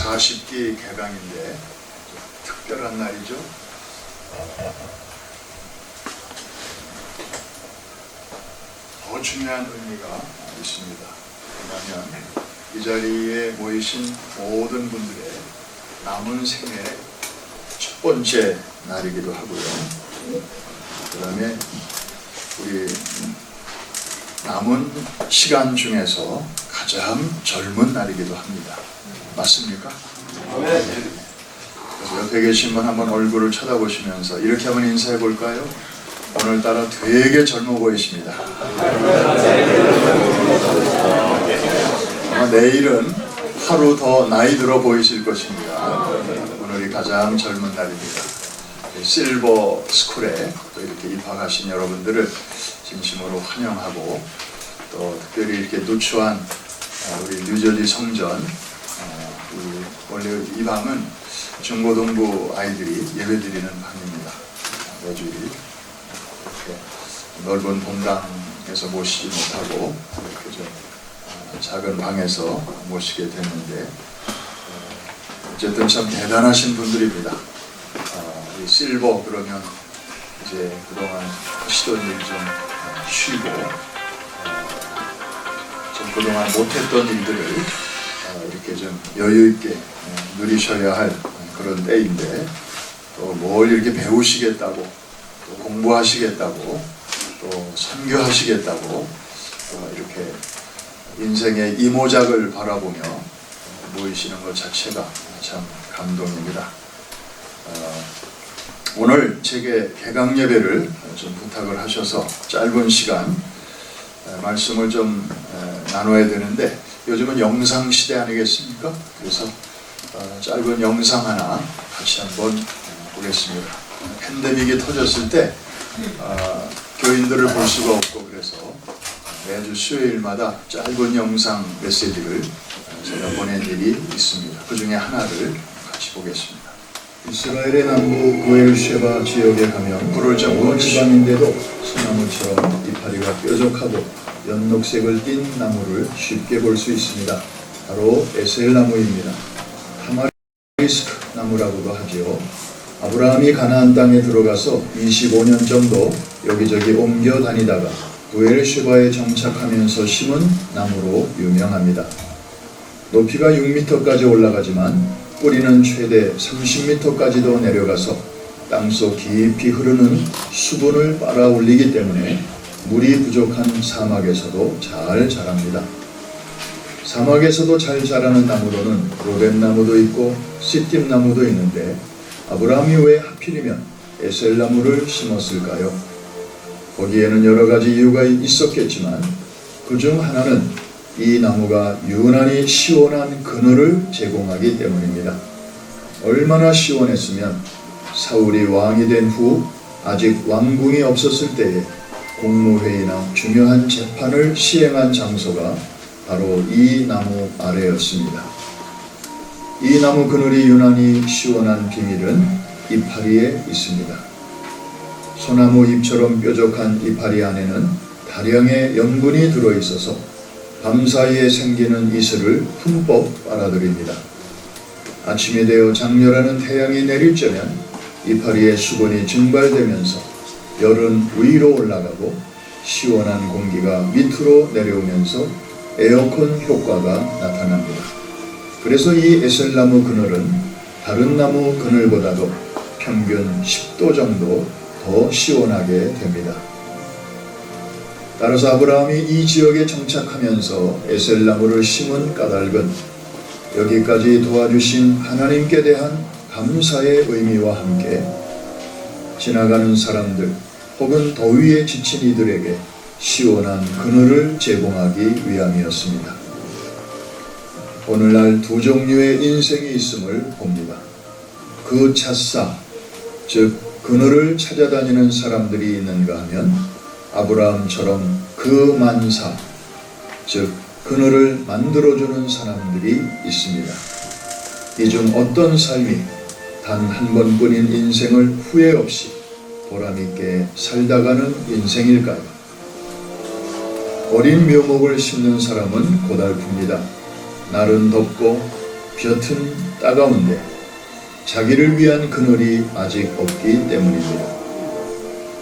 40기 개강인데 특별한 날이죠. 더 중요한 의미가 있습니다. 왜냐하면 이 자리에 모이신 모든 분들의 남은 생애의 첫 번째 날이기도 하고요. 그 다음에 우리 남은 시간 중에서 가장 젊은 날이기도 합니다. 맞습니까? 그래서 옆에 계신 분 한번 얼굴을 쳐다보시면서 이렇게 한번 인사해 볼까요? 오늘따라 되게 젊어 보이십니다. 아마 내일은 하루 더 나이 들어 보이실 것입니다. 오늘이 가장 젊은 날입니다. 실버 스쿨에 또 이렇게 입학하신 여러분들을 진심으로 환영하고, 또 특별히 이렇게 누추한 우리 뉴저지 성전, 원래 이 방은 중고등부 아이들이 예배드리는 방입니다. 매주일 이렇게 넓은 본당에서 모시지 못하고 이렇게 좀 작은 방에서 모시게 됐는데, 어쨌든 참 대단하신 분들입니다. 이 실버 그러면 이제 그동안 하시던 일 좀 쉬고, 좀 그동안 못했던 일들을 이렇게 좀 여유있게 누리셔야 할 그런 때인데, 또 뭘 이렇게 배우시겠다고, 또 공부하시겠다고, 또 선교하시겠다고 이렇게 인생의 이모작을 바라보며 모이시는 것 자체가 참 감동입니다. 오늘 제게 개강 예배를 좀 부탁을 하셔서 짧은 시간 말씀을 좀 나눠야 되는데, 요즘은 영상 시대 아니겠습니까? 그래서 짧은 영상 하나 같이 한번 보겠습니다. 팬데믹이 터졌을 때 교인들을 볼 수가 없고, 그래서 매주 수요일마다 짧은 영상 메시지를 제가 보낸 일이 있습니다. 그 중에 하나를 같이 보겠습니다. 이스라엘의 남부 부엘셰바 지역에 가면 불을 온 지방인데도 소나무처럼 이파리가 뾰족하고 연녹색을 띤 나무를 쉽게 볼 수 있습니다. 바로 에셀나무입니다. 타마리스크 나무라고도 하지요. 아브라함이 가나안 땅에 들어가서 25년 정도 여기저기 옮겨 다니다가 부엘셰바에 정착하면서 심은 나무로 유명합니다. 높이가 6m까지 올라가지만 뿌리는 최대 30m까지도 내려가서 땅속 깊이 흐르는 수분을 빨아올리기 때문에 물이 부족한 사막에서도 잘 자랍니다. 사막에서도 잘 자라는 나무로는 로벳나무도 있고 시띠나무도 있는데, 아브라함이 왜 하필이면 에셀나무를 심었을까요? 거기에는 여러 가지 이유가 있었겠지만 그 중 하나는 이 나무가 유난히 시원한 그늘을 제공하기 때문입니다. 얼마나 시원했으면 사울이 왕이 된 후 아직 왕궁이 없었을 때에 공무회의나 중요한 재판을 시행한 장소가 바로 이 나무 아래였습니다. 이 나무 그늘이 유난히 시원한 비밀은 이파리에 있습니다. 소나무 잎처럼 뾰족한 이파리 안에는 다량의 염분이 들어있어서 밤사이에 생기는 이슬을 흠뻑 빨아들입니다. 아침이 되어 장렬하는 태양이 내릴 적엔 이파리의 수분이 증발되면서 열은 위로 올라가고 시원한 공기가 밑으로 내려오면서 에어컨 효과가 나타납니다. 그래서 이 에셀나무 그늘은 다른 나무 그늘보다도 평균 10도 정도 더 시원하게 됩니다. 따라서 아브라함이 이 지역에 정착하면서 에셀나무를 심은 까닭은 여기까지 도와주신 하나님께 대한 감사의 의미와 함께 지나가는 사람들 혹은 더위에 지친 이들에게 시원한 그늘을 제공하기 위함이었습니다. 오늘날 두 종류의 인생이 있음을 봅니다. 그 찻사, 즉 그늘을 찾아다니는 사람들이 있는가 하면 아브라함처럼 그 만사, 즉 그늘을 만들어주는 사람들이 있습니다. 이 중 어떤 삶이 단 한 번뿐인 인생을 후회 없이 보람있게 살다가는 인생일까요? 어린 묘목을 심는 사람은 고달픕니다. 날은 덥고 볕은 따가운데 자기를 위한 그늘이 아직 없기 때문입니다.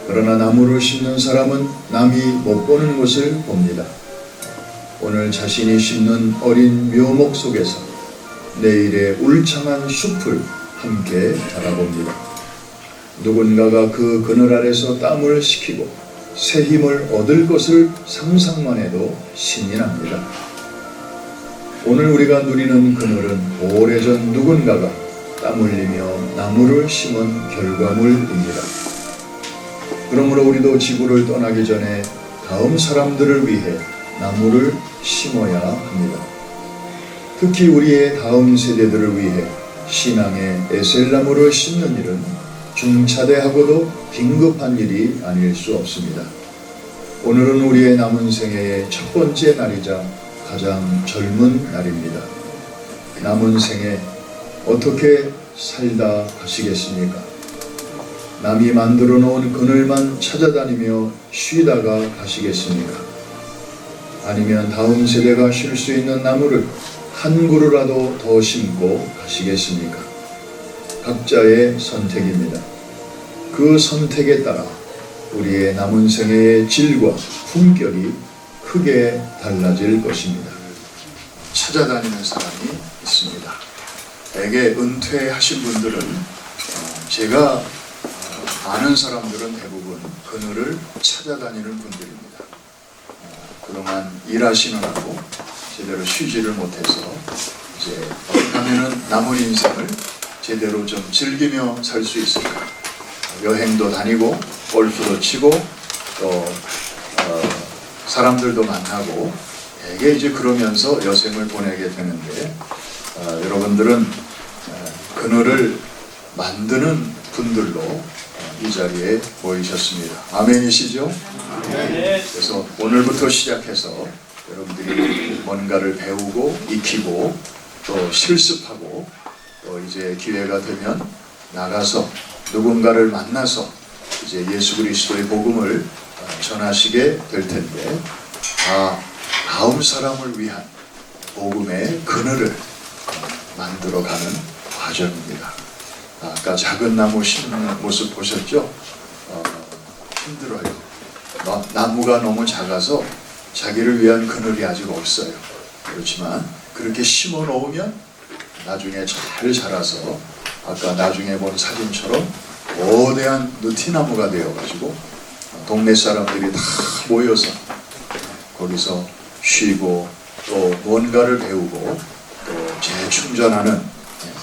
그러나 나무를 심는 사람은 남이 못 보는 것을 봅니다. 오늘 자신이 심는 어린 묘목 속에서 내일의 울창한 숲을 함께 바라봅니다. 누군가가 그 그늘 아래서 땀을 식히고 새 힘을 얻을 것을 상상만 해도 신이 납니다. 오늘 우리가 누리는 그늘은 오래전 누군가가 땀 흘리며 나무를 심은 결과물입니다. 그러므로 우리도 지구를 떠나기 전에 다음 사람들을 위해 나무를 심어야 합니다. 특히 우리의 다음 세대들을 위해 신앙의 에셀나무를 심는 일은 중차대하고도 긴급한 일이 아닐 수 없습니다. 오늘은 우리의 남은 생애의 첫 번째 날이자 가장 젊은 날입니다. 남은 생에 어떻게 살다 가시겠습니까? 남이 만들어 놓은 그늘만 찾아다니며 쉬다가 가시겠습니까? 아니면 다음 세대가 쉴 수 있는 나무를 한 그루라도 더 심고 가시겠습니까? 각자의 선택입니다. 그 선택에 따라 우리의 남은 생애의 질과 품격이 크게 달라질 것입니다. 찾아다니는 사람이 있습니다. 대개 은퇴하신 분들은 제가 아는 사람들은 대부분 그늘을 찾아다니는 분들입니다. 그동안 일하시느라고 제대로 쉬지를 못해서 이제 어떻게 하면은 남은 인생을 제대로 좀 즐기며 살 수 있을까? 여행도 다니고 골프도 치고 또 사람들도 만나고 되게 이제 그러면서 여생을 보내게 되는데 여러분들은 그늘을 만드는 분들로 이 자리에 모이셨습니다. 아멘이시죠? 그래서 오늘부터 시작해서 여러분들이 뭔가를 배우고 익히고 또 실습하고 또 이제 기회가 되면 나가서 누군가를 만나서 이제 예수 그리스도의 복음을 전하시게 될 텐데 다음 사람을 위한 복음의 그늘을 만들어가는 과정입니다. 아까 작은 나무 심는 모습 보셨죠? 힘들어요. 나무가 너무 작아서 자기를 위한 그늘이 아직 없어요. 그렇지만 그렇게 심어 놓으면 나중에 잘 자라서 아까 나중에 본 사진처럼 거대한 느티나무가 되어가지고 동네 사람들이 다 모여서 거기서 쉬고 또 뭔가를 배우고 또 재충전하는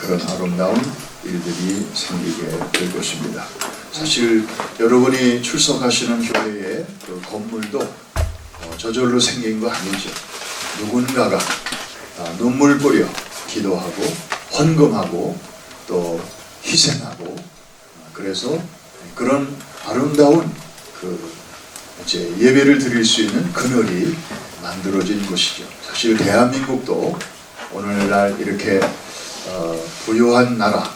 그런 아름다운 일들이 생기게 될 것입니다. 사실 여러분이 출석하시는 교회의 그 건물도 저절로 생긴 거 아니죠. 누군가가 눈물 뿌려 기도하고 헌금하고 또 희생하고 그래서 그런 아름다운 그 이제 예배를 드릴 수 있는 그늘이 만들어진 것이죠. 사실 대한민국도 오늘날 이렇게 부유한 나라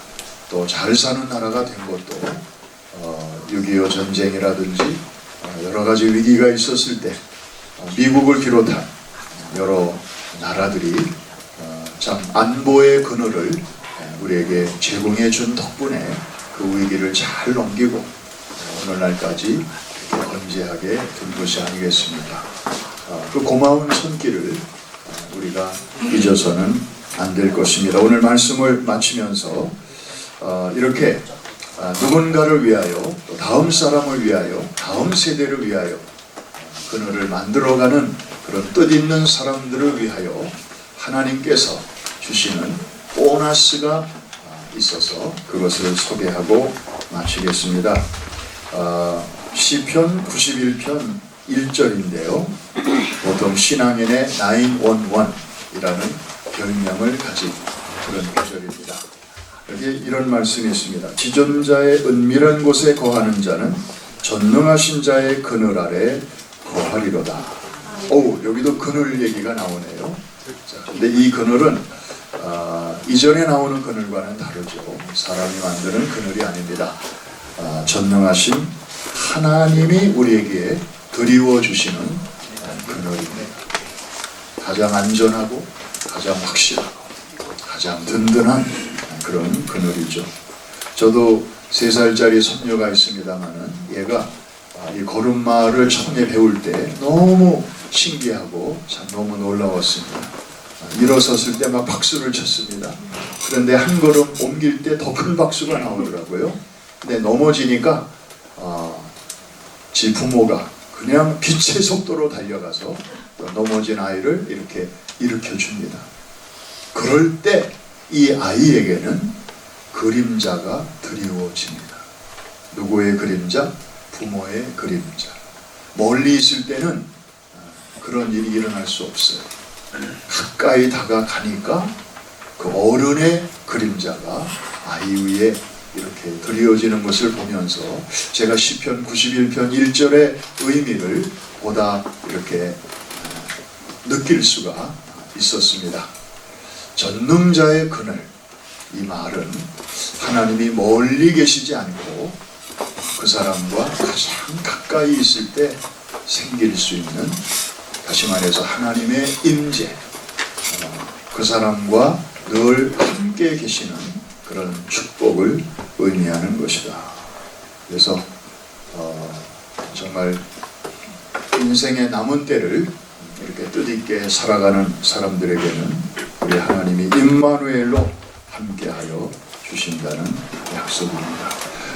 또 잘 사는 나라가 된 것도 6.25 전쟁이라든지 여러 가지 위기가 있었을 때 미국을 비롯한 여러 나라들이 참 안보의 그늘을 우리에게 제공해 준 덕분에 그 위기를 잘 넘기고 오늘날까지 건재하게 된 것이 아니겠습니까? 그 고마운 손길을 우리가 잊어서는 안 될 것입니다. 오늘 말씀을 마치면서 이렇게 누군가를 위하여 또 다음 사람을 위하여 다음 세대를 위하여 그늘을 만들어가는 그런 뜻있는 사람들을 위하여 하나님께서 주시는 보너스가 있어서 그것을 소개하고 마치겠습니다. 시편 91편 1절인데요. 보통 신앙인의 911이라는 별명을 가진 그런 구절입니다. 여기 이런 말씀이 있습니다. 지존자의 은밀한 곳에 거하는 자는 전능하신 자의 그늘 아래 거하리로다. 여기도 그늘 얘기가 나오네요. 근데 이 그늘은 이전에 나오는 그늘과는 다르죠. 사람이 만드는 그늘이 아닙니다. 전능하신 하나님이 우리에게 드리워 주시는 그늘입니다. 가장 안전하고 가장 확실하고 가장 든든한 그런 그늘이죠. 저도 3살짜리 손녀가 있습니다만은 얘가 이 걸음마를 처음에 배울 때 너무 신기하고 참 너무 놀라웠습니다. 일어섰을 때 막 박수를 쳤습니다. 그런데 한 걸음 옮길 때 더 큰 박수가 나오더라고요. 근데 넘어지니까 지 부모가 그냥 빛의 속도로 달려가서 넘어진 아이를 이렇게 일으켜 줍니다. 그럴 때 이 아이에게는 그림자가 드리워집니다. 누구의 그림자? 부모의 그림자. 멀리 있을 때는 그런 일이 일어날 수 없어요. 가까이 다가가니까 그 어른의 그림자가 아이 위에 이렇게 드리워지는 것을 보면서 제가 시편 91편 1절의 의미를 보다 이렇게 느낄 수가 있었습니다. 전능자의 그늘, 이 말은 하나님이 멀리 계시지 않고 그 사람과 가장 가까이 있을 때 생길 수 있는, 다시 말해서 하나님의 임재, 그 사람과 늘 함께 계시는 그런 축복을 의미하는 것이다. 그래서 정말 인생의 남은 때를 이렇게 뜻있게 살아가는 사람들에게는 우리 하나님이 임마누엘로 함께하여 주신다는 약속입니다.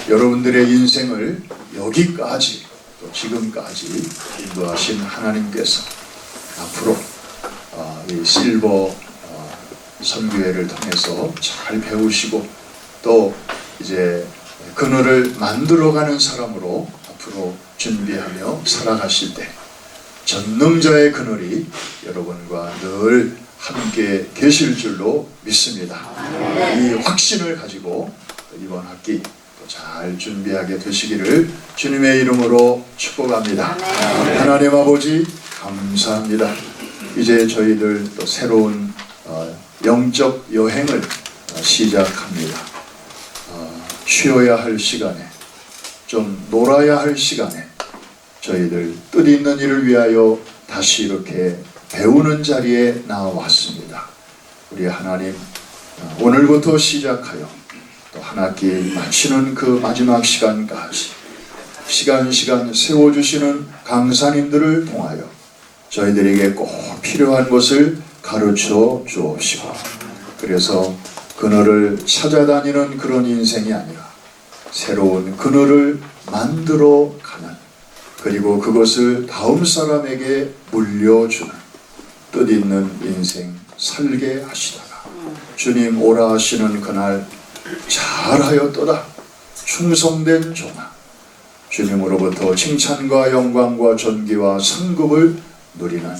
여러분들의 인생을 여기까지 또 지금까지 인도하신 하나님께서 앞으로 이 실버 선교회를 통해서 잘 배우시고 또 이제 그늘을 만들어가는 사람으로 앞으로 준비하며 살아가실 때 전능자의 그늘이 여러분과 늘 함께 계실 줄로 믿습니다. 이 확신을 가지고 이번 학기 잘 준비하게 되시기를 주님의 이름으로 축복합니다. 하나님 아버지 감사합니다. 이제 저희들 또 새로운 영적 여행을 시작합니다. 쉬어야 할 시간에, 좀 놀아야 할 시간에 저희들 뜻있는 일을 위하여 다시 이렇게 배우는 자리에 나왔습니다. 우리 하나님, 오늘부터 시작하여 또 한 학기 마치는 그 마지막 시간까지 시간 세워주시는 강사님들을 통하여 저희들에게 꼭 필요한 것을 가르쳐 주옵시고, 그래서 그늘을 찾아다니는 그런 인생이 아니라 새로운 그늘을 만들어 가는, 그리고 그것을 다음 사람에게 물려주는 뜻있는 인생 살게 하시다가 주님 오라 하시는 그날 잘하였도다 충성된 종아, 주님으로부터 칭찬과 영광과 존귀와 상급을 누리는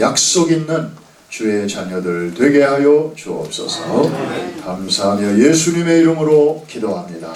약속 있는 주의 자녀들 되게 하여 주옵소서. 감사하며 예수님의 이름으로 기도합니다.